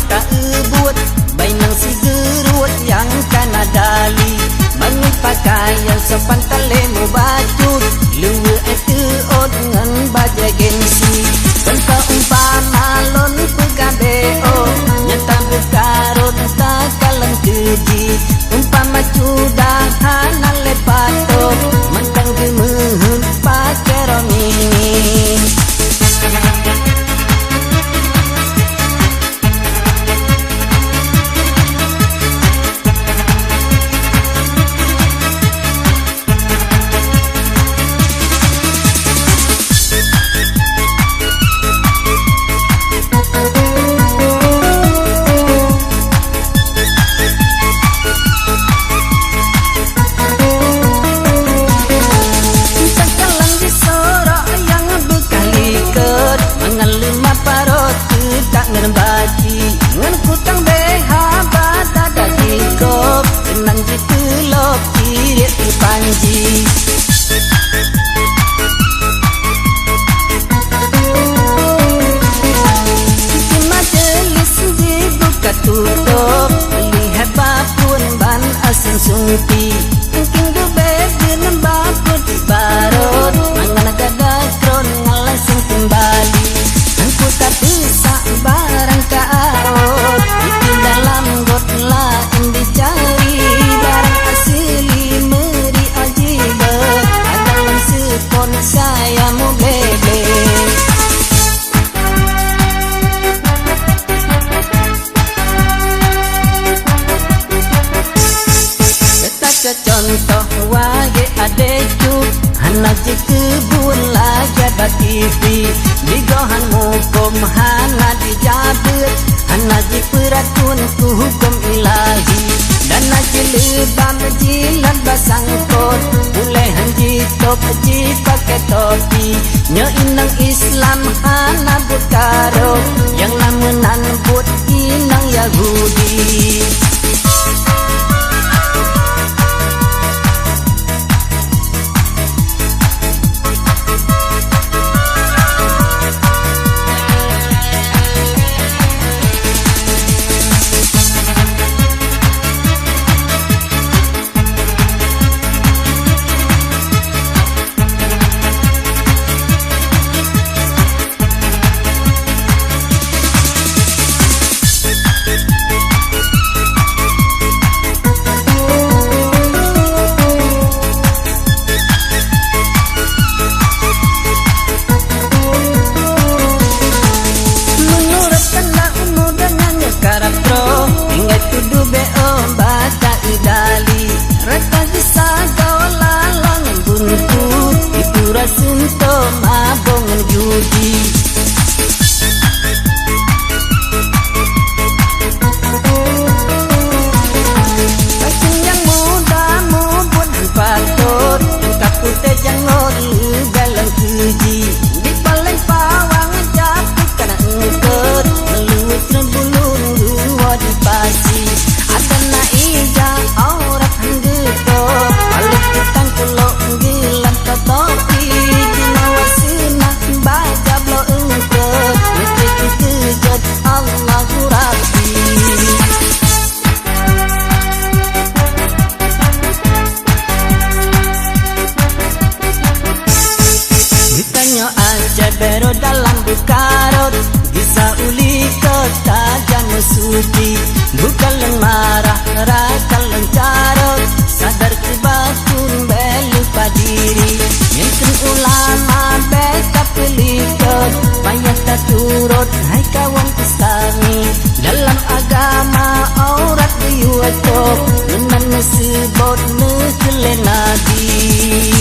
tak buat bainang si gerut yang kana dali bangun pakaian sopan talemu bacut luwe itu dengan baja gengsi tanpa umpama lon pegabeo nyata bekarut tak kalang keji umpama cudahan lepato mentang gemuhun pakai romini. Tutup lihat bapun ban asin sumpi mungkin dube dengan bapun di barot mangan gada kron ngalasing kembali angku tak bisa barang kaot itu dalam got lain dicari barang asli meri ajiba dalam sepon saya mau bebe. Contoh wae adeku hana kebun laja bativi digohan mukom hana dijabut hana peratun ku hukum ilahi dan lebam jilat basangkot boleh hanji top ji pakai topi nya inang Islam hana bukaro yang namunan but inang Yahudi. Sunto mabongan judi Kacung yang muda mubun patut Engkap putih jangan galang keji di paling pawang jatuh kena engkut meluit rembulun dua di pasi ada naija aurat hanggeto balik kitang kulok gilang totopi Bero dalam bukarot bisa uli kota jangan suci bukan marah rakal carot sadar kebakun belupa diri mungkin ulama beka pelikot payah tak turut hai kawan kustami dalam agama aurat diucap menan sebut nekele nabi.